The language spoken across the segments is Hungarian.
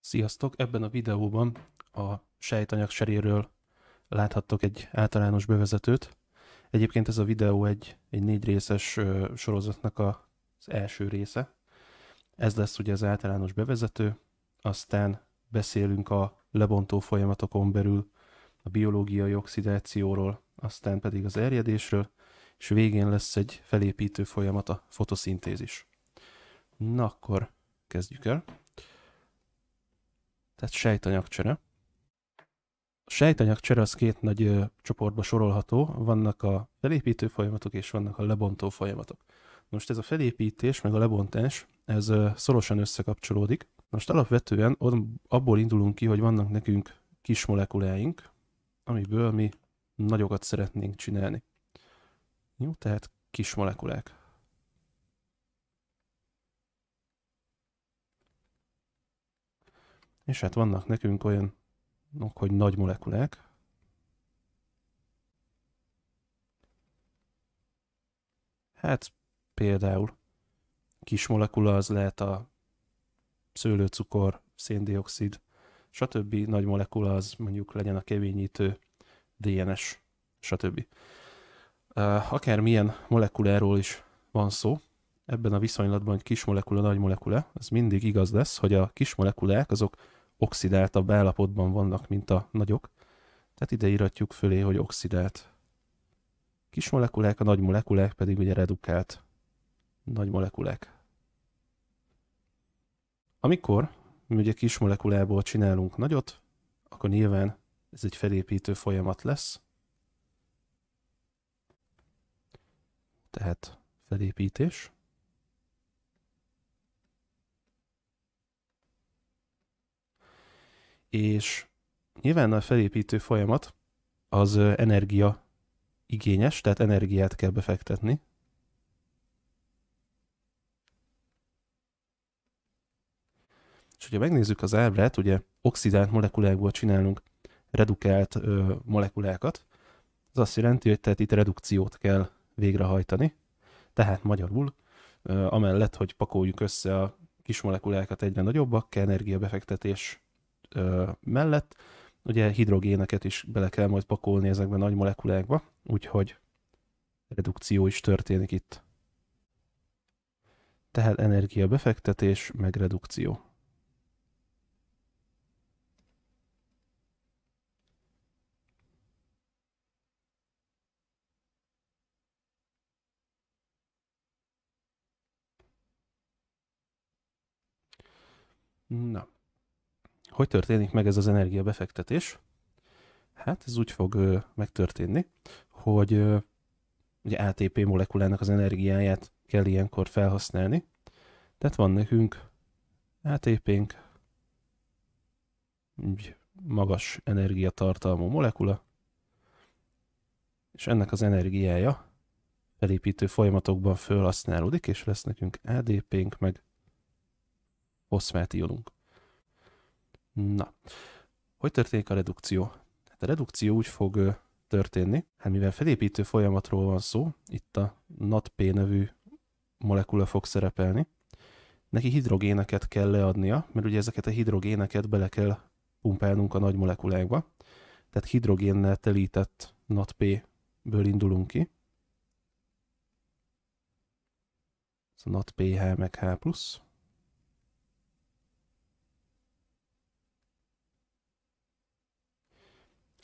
Sziasztok! Ebben a videóban a sejtanyag cseréről láthattok egy általános bevezetőt. Egyébként ez a videó egy 4 részes sorozatnak az első része. Ez lesz ugye az általános bevezető, aztán beszélünk a lebontó folyamatokon belül a biológiai oxidációról, aztán pedig az erjedésről, és végén lesz egy felépítő folyamat, a fotoszintézis. Na akkor kezdjük el. Tehát sejtanyagcsere. A sejtanyagcsere az két nagy csoportba sorolható, vannak a felépítő folyamatok és vannak a lebontó folyamatok. Most ez a felépítés meg a lebontás, ez szorosan összekapcsolódik. Most alapvetően abból indulunk ki, hogy vannak nekünk kis molekuláink, amiből mi nagyokat szeretnénk csinálni. Jó, tehát kis molekulák. És hát vannak nekünk olyanok, hogy nagy molekulák. Hát például kis molekula az lehet a szőlőcukor, széndioxid, stb. Nagy molekula az mondjuk legyen a keményítő, DNS, stb. Akármilyen molekuláról is van szó, ebben a viszonylatban, hogy kis molekula, nagy molekula, az mindig igaz lesz, hogy a kis molekulák azok oxidáltabb állapotban vannak, mint a nagyok. Tehát ide íratjuk fölé, hogy oxidált kis molekulák, a nagy molekulák pedig ugye redukált nagy molekulák. Amikor mi ugye kis molekulából csinálunk nagyot, akkor nyilván ez egy felépítő folyamat lesz. Tehát felépítés. És nyilván a felépítő folyamat az energia igényes, tehát energiát kell befektetni. És hogyha megnézzük az ábrát, ugye oxidált molekulákból csinálunk redukált molekulákat, az azt jelenti, hogy tehát itt redukciót kell végrehajtani. Tehát magyarul, amellett, hogy pakoljuk össze a kis molekulákat egyre nagyobbak, energiabefektetés mellett, ugye hidrogéneket is bele kell majd pakolni ezekben a nagy molekulákba, úgyhogy redukció is történik itt. Tehát energiabefektetés, meg redukció. Na, hogy történik meg ez az energiabefektetés? Hát ez úgy fog megtörténni, hogy ugye ATP molekulának az energiáját kell ilyenkor felhasználni. Tehát van nekünk ATP-nk, egy magas energiatartalmú molekula, és ennek az energiája felépítő folyamatokban felhasználódik, és lesz nekünk ADP-nk, meg foszfátionunk. Na, hogy történik a redukció? Hát a redukció úgy fog történni, hát mivel felépítő folyamatról van szó, itt a NADP nevű molekula fog szerepelni, neki hidrogéneket kell leadnia, mert ugye ezeket a hidrogéneket bele kell pumpálnunk a nagy molekulákba, tehát hidrogénnel telített NADP-ből indulunk ki. Ez a NADPH meg H+.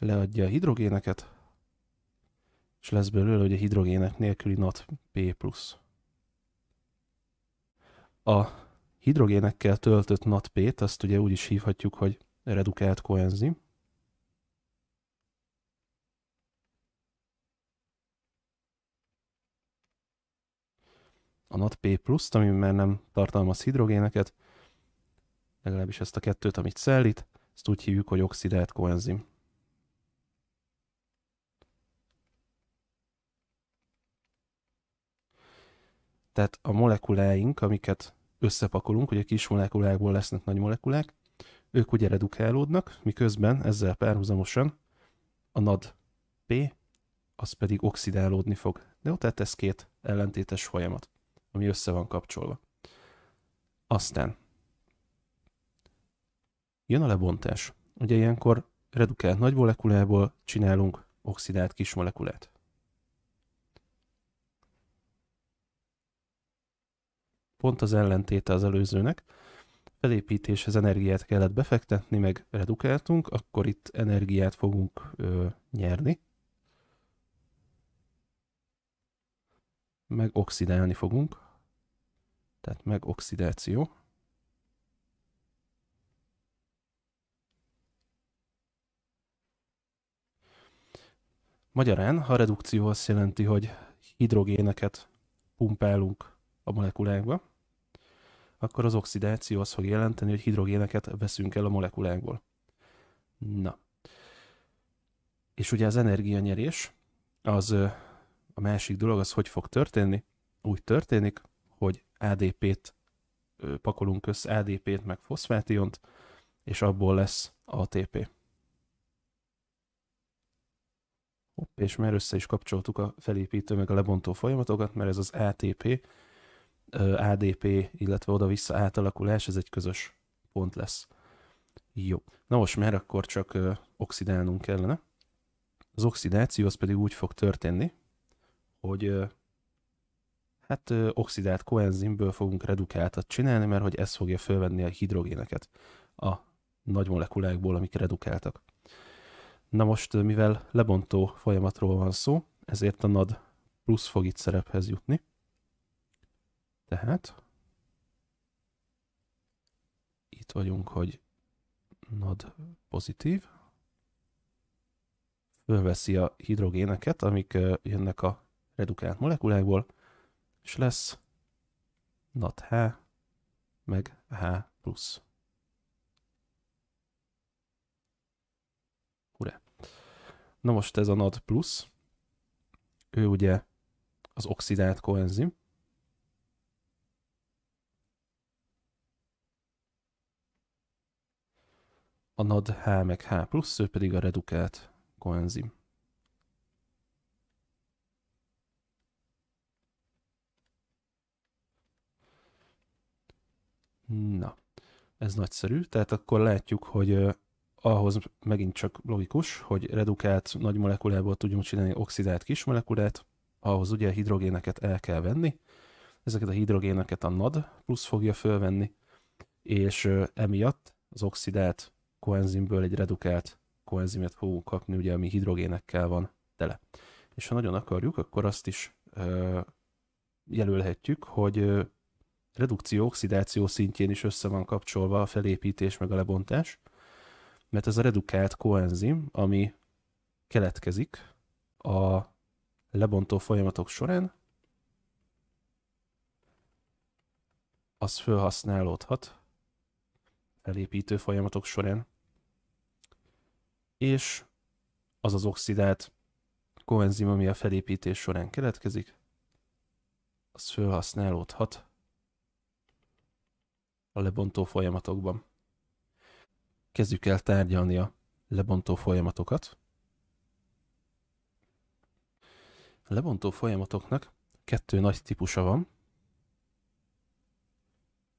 Leadja a hidrogéneket, és lesz belőle ugye hidrogének nélküli NADP+. A hidrogénekkel töltött NADP-t azt ugye úgy is hívhatjuk, hogy redukált koenzim. A NADP pluszt, ami már nem tartalmaz hidrogéneket, legalábbis ezt a kettőt, amit szállít, ezt úgy hívjuk, hogy oxidált koenzim. Tehát a molekuláink, amiket összepakolunk, ugye kis molekulákból lesznek nagy molekulák, ők ugye redukálódnak, miközben ezzel párhuzamosan a NADP, az pedig oxidálódni fog. De jó, tehát ez két ellentétes folyamat, ami össze van kapcsolva. Aztán Jön a lebontás. Ugye ilyenkor redukált nagy molekulából csinálunk oxidált kis molekulát. Pont az ellentéte az előzőnek. Felépítéshez energiát kellett befektetni, meg redukáltunk, akkor itt energiát fogunk nyerni. Meg oxidálni fogunk. Tehát meg oxidáció. Magyarán, ha a redukció azt jelenti, hogy hidrogéneket pumpálunk a molekulákba, akkor az oxidáció azt fog jelenteni, hogy hidrogéneket veszünk el a molekulákból. Na. És ugye az energianyerés, az a másik dolog, az hogy fog történni? Úgy történik, hogy ADP-t pakolunk össze, ADP-t meg foszfátiont, és abból lesz ATP. Hopp, és már össze is kapcsoltuk a felépítő meg a lebontó folyamatokat, mert ez az ATP, ADP, illetve oda-vissza átalakulás, ez egy közös pont lesz. Jó. Na most már akkor csak oxidálnunk kellene. Az oxidáció az pedig úgy fog történni, hogy oxidált koenzimből fogunk redukáltat csinálni, mert hogy ez fogja felvenni a hidrogéneket a nagy molekulákból, amik redukáltak. Na most, mivel lebontó folyamatról van szó, ezért a NAD plusz fog itt szerephez jutni. Tehát itt vagyunk, hogy NAD pozitív. Fölveszi a hidrogéneket, amik jönnek a redukált molekulákból, és lesz NADH meg H plusz. Hurrá! Na most ez a NAD plusz, ő ugye az oxidált koenzim, a NADH meg H plusz, ő pedig a redukált koenzim. Na, ez nagyszerű, tehát akkor látjuk, hogy ahhoz megint csak logikus, hogy redukált nagy molekulából tudjunk csinálni oxidált kis molekulát, ahhoz ugye a hidrogéneket el kell venni, ezeket a hidrogéneket a NAD plusz fogja fölvenni, és emiatt az oxidált koenzimből egy redukált koenzimet fogunk kapni, ugye, ami hidrogénekkel van tele. És ha nagyon akarjuk, akkor azt is jelölhetjük, hogy redukció-oxidáció szintjén is össze van kapcsolva a felépítés meg a lebontás, mert ez a redukált koenzim, ami keletkezik a lebontó folyamatok során, az felhasználódhat felépítő folyamatok során, és az az oxidált koenzim, ami a felépítés során keletkezik, az felhasználódhat a lebontó folyamatokban. Kezdjük el tárgyalni a lebontó folyamatokat. A lebontó folyamatoknak 2 nagy típusa van.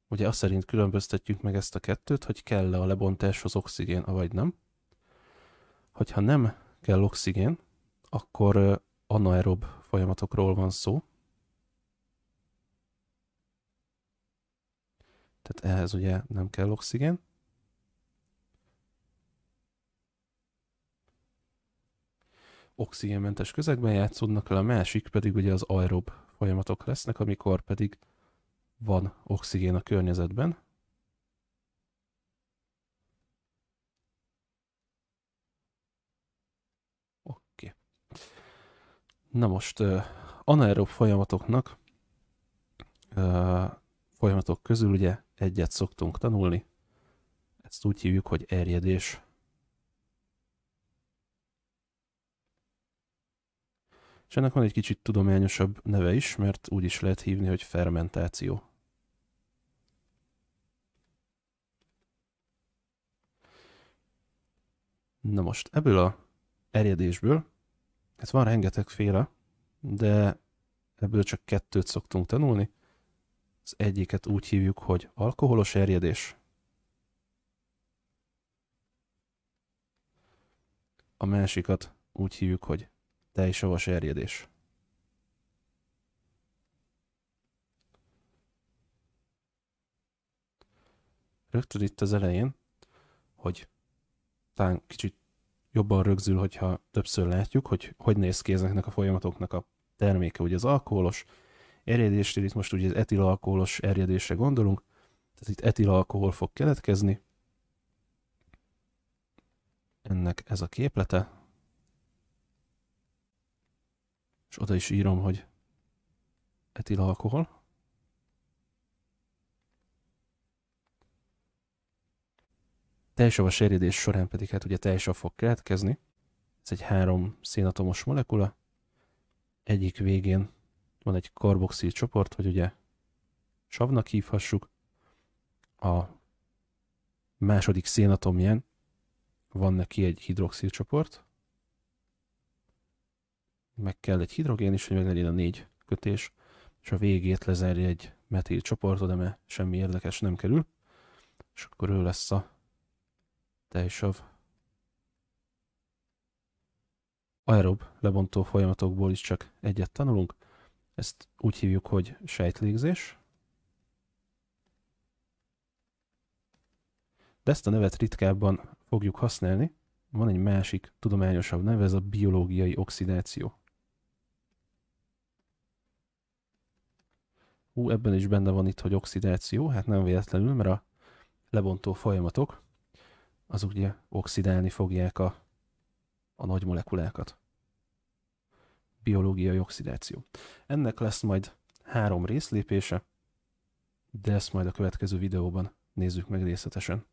Ugye azt szerint különböztetjük meg ezt a 2-t, hogy kell-e a lebontáshoz oxigén, avagy nem. Hogyha nem kell oxigén, akkor anaerob folyamatokról van szó. Tehát ehhez ugye nem kell oxigén. Oxigénmentes közegben játszódnak le, a másik pedig ugye az aerob folyamatok lesznek, amikor pedig van oxigén a környezetben. Oké. Na most anaerob folyamatoknak folyamatok közül ugye egyet szoktunk tanulni. Ezt úgy hívjuk, hogy erjedés. És ennek van egy kicsit tudományosabb neve is, mert úgy is lehet hívni, hogy fermentáció. Na most ebből a erjedésből, hát van rengetegféle, de ebből csak 2 szoktunk tanulni. Az egyiket úgy hívjuk, hogy alkoholos erjedés. A másikat úgy hívjuk, hogy tejsavas erjedés. Rögtön itt az elején, hogy talán kicsit jobban rögzül, hogyha többször látjuk, hogy néz ki ezeknek a folyamatoknak a terméke. Ugye az alkoholos erjedésnél itt most ugye az etilalkoholos erjedésre gondolunk, tehát itt etilalkohol fog keletkezni. Ennek ez a képlete. És oda is írom, hogy etilalkohol. Tejsavas erjedés során pedig hát ugye tejsav fog keletkezni. Ez egy 3 szénatomos molekula. Egyik végén van egy karboxil csoport, hogy ugye savnak hívhassuk. A második szénatomján van neki egy hidroxil csoport. Meg kell egy hidrogén is, hogy meg legyen a 4 kötés, és a végét lezárja egy metil csoport, de mert semmi érdekes nem kerül. És akkor ő lesz a tejsav. Aerob lebontó folyamatokból is csak egyet tanulunk. Ezt úgy hívjuk, hogy sejtlégzés. De ezt a nevet ritkábban fogjuk használni. Van egy másik tudományosabb neve, ez a biológiai oxidáció. Ebben is benne van itt, hogy oxidáció, hát nem véletlenül, mert a lebontó folyamatok azok ugye oxidálni fogják a nagy molekulákat. Biológiai oxidáció. Ennek lesz majd 3 részlépése, de ezt majd a következő videóban nézzük meg részletesen.